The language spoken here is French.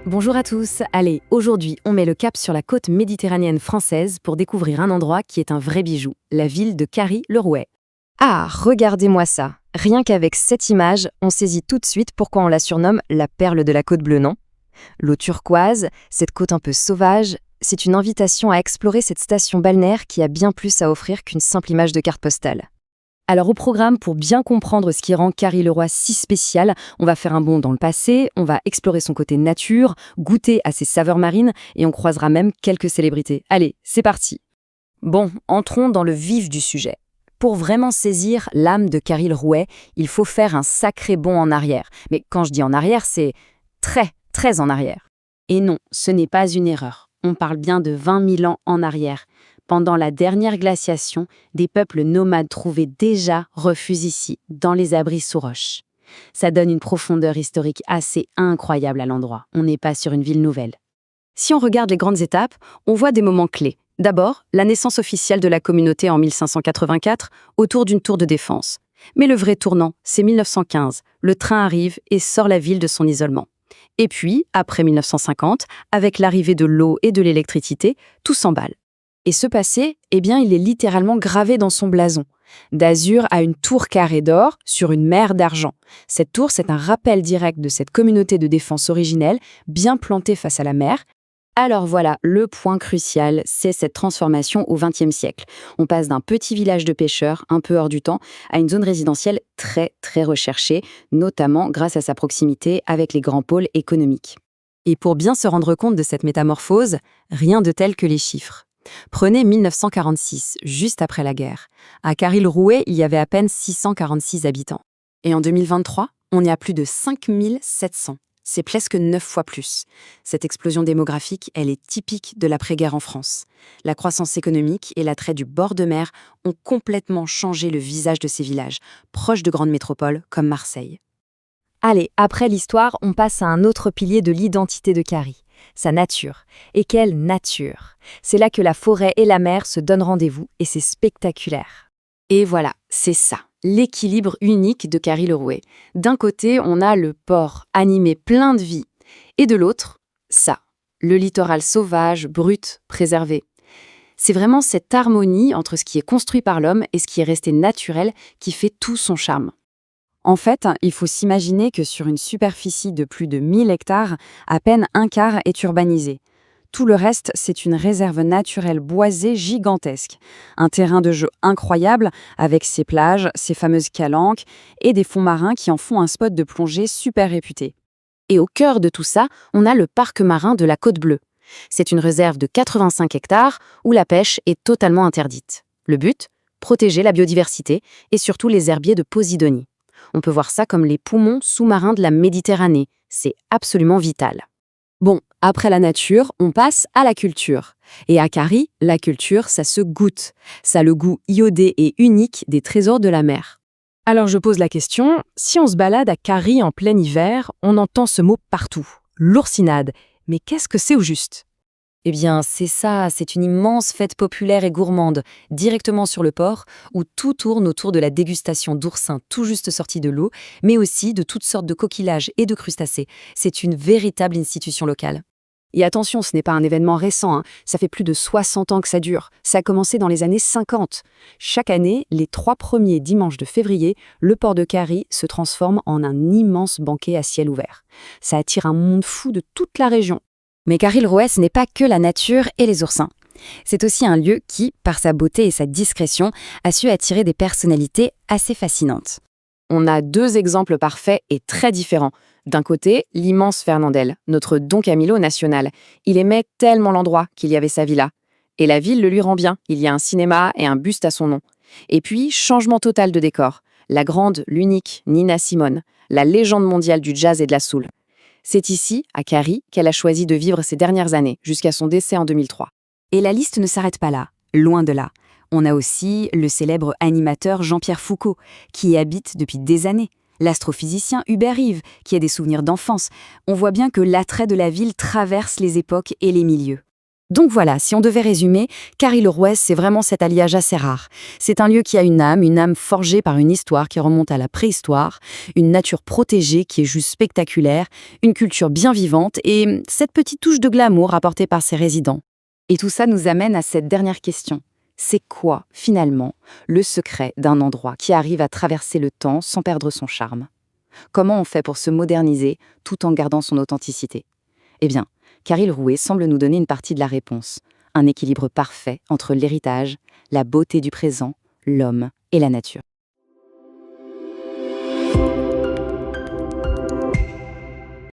Bonjour à tous, allez, aujourd'hui on met le cap sur la côte méditerranéenne française pour découvrir un endroit qui est un vrai bijou, la ville de Carry-le-Rouet. Ah, regardez-moi ça. Rien qu'avec cette image, on saisit tout de suite pourquoi on la surnomme la perle de la côte bleue, non? L'eau turquoise, cette côte un peu sauvage, c'est une invitation à explorer cette station balnéaire qui a bien plus à offrir qu'une simple image de carte postale. Alors au programme, pour bien comprendre ce qui rend Carry-le-Rouet si spécial, on va faire un bond dans le passé, on va explorer son côté nature, goûter à ses saveurs marines et on croisera même quelques célébrités. Allez, c'est parti. Bon, entrons dans le vif du sujet. Pour vraiment saisir l'âme de Carry-le-Rouet, il faut faire un sacré bond en arrière. Mais quand je dis en arrière, c'est très en arrière. Et non, ce n'est pas une erreur. On parle bien de 20 000 ans en arrière. Pendant la dernière glaciation, des peuples nomades trouvaient déjà refuge ici, dans les abris sous roches. Ça donne une profondeur historique assez incroyable à l'endroit. On n'est pas sur une ville nouvelle. Si on regarde les grandes étapes, on voit des moments clés. D'abord, la naissance officielle de la communauté en 1584, autour d'une tour de défense. Mais le vrai tournant, c'est 1915. Le train arrive et sort la ville de son isolement. Et puis, après 1950, avec l'arrivée de l'eau et de l'électricité, tout s'emballe. Et ce passé, il est littéralement gravé dans son blason. D'azur à une tour carrée d'or sur une mer d'argent. Cette tour, c'est un rappel direct de cette communauté de défense originelle, bien plantée face à la mer. Alors voilà, le point crucial, c'est cette transformation au XXe siècle. On passe d'un petit village de pêcheurs, un peu hors du temps, à une zone résidentielle très recherchée, notamment grâce à sa proximité avec les grands pôles économiques. Et pour bien se rendre compte de cette métamorphose, rien de tel que les chiffres. Prenez 1946, juste après la guerre. À Carry-le-Rouet, il y avait à peine 646 habitants. Et en 2023, on est à plus de 5700. C'est presque 9 fois plus. Cette explosion démographique, elle est typique de l'après-guerre en France. La croissance économique et l'attrait du bord de mer ont complètement changé le visage de ces villages, proches de grandes métropoles comme Marseille. Allez, après l'histoire, on passe à un autre pilier de l'identité de Carry. Sa nature. Et quelle nature! C'est là que la forêt et la mer se donnent rendez-vous et c'est spectaculaire. Et voilà, c'est ça, l'équilibre unique de Carry-le-Rouet. D'un côté, on a le port animé plein de vie, et de l'autre, ça, le littoral sauvage, brut, préservé. C'est vraiment cette harmonie entre ce qui est construit par l'homme et ce qui est resté naturel qui fait tout son charme. En fait, il faut s'imaginer que sur une superficie de plus de 1000 hectares, à peine un quart est urbanisé. Tout le reste, c'est une réserve naturelle boisée gigantesque. Un terrain de jeu incroyable, avec ses plages, ses fameuses calanques et des fonds marins qui en font un spot de plongée super réputé. Et au cœur de tout ça, on a le parc marin de la Côte Bleue. C'est une réserve de 85 hectares où la pêche est totalement interdite. Le but ? Protéger la biodiversité et surtout les herbiers de Posidonie. On peut voir ça comme les poumons sous-marins de la Méditerranée. C'est absolument vital. Bon, après la nature, on passe à la culture. Et à Carry, la culture, ça se goûte. Ça a le goût iodé et unique des trésors de la mer. Alors je pose la question, si on se balade à Carry en plein hiver, on entend ce mot partout, l'oursinade. Mais qu'est-ce que c'est au juste ? Eh bien, c'est ça, c'est une immense fête populaire et gourmande, directement sur le port, où tout tourne autour de la dégustation d'oursins tout juste sortis de l'eau, mais aussi de toutes sortes de coquillages et de crustacés. C'est une véritable institution locale. Et attention, ce n'est pas un événement récent, ça fait plus de 60 ans que ça dure. Ça a commencé dans les années 50. Chaque année, les 3 premiers dimanches de février, le port de Carry se transforme en un immense banquet à ciel ouvert. Ça attire un monde fou de toute la région. Mais Carry-le-Rouet, ce n'est pas que la nature et les oursins. C'est aussi un lieu qui, par sa beauté et sa discrétion, a su attirer des personnalités assez fascinantes. On a 2 exemples parfaits et très différents. D'un côté, l'immense Fernandel, notre Don Camillo national. Il aimait tellement l'endroit qu'il y avait sa villa. Et la ville le lui rend bien, il y a un cinéma et un buste à son nom. Et puis, changement total de décor. La grande, l'unique Nina Simone, la légende mondiale du jazz et de la soul. C'est ici, à Carry, qu'elle a choisi de vivre ses dernières années, jusqu'à son décès en 2003. Et la liste ne s'arrête pas là, loin de là. On a aussi le célèbre animateur Jean-Pierre Foucault, qui y habite depuis des années. L'astrophysicien Hubert Reeves, qui a des souvenirs d'enfance. On voit bien que l'attrait de la ville traverse les époques et les milieux. Donc voilà, si on devait résumer, Carry-le-Rouet, c'est vraiment cet alliage assez rare. C'est un lieu qui a une âme forgée par une histoire qui remonte à la préhistoire, une nature protégée qui est juste spectaculaire, une culture bien vivante et cette petite touche de glamour apportée par ses résidents. Et tout ça nous amène à cette dernière question. C'est quoi, finalement, le secret d'un endroit qui arrive à traverser le temps sans perdre son charme? Comment on fait pour se moderniser tout en gardant son authenticité? Eh bien, Carry-le-Rouet semble nous donner une partie de la réponse. Un équilibre parfait entre l'héritage, la beauté du présent, l'homme et la nature.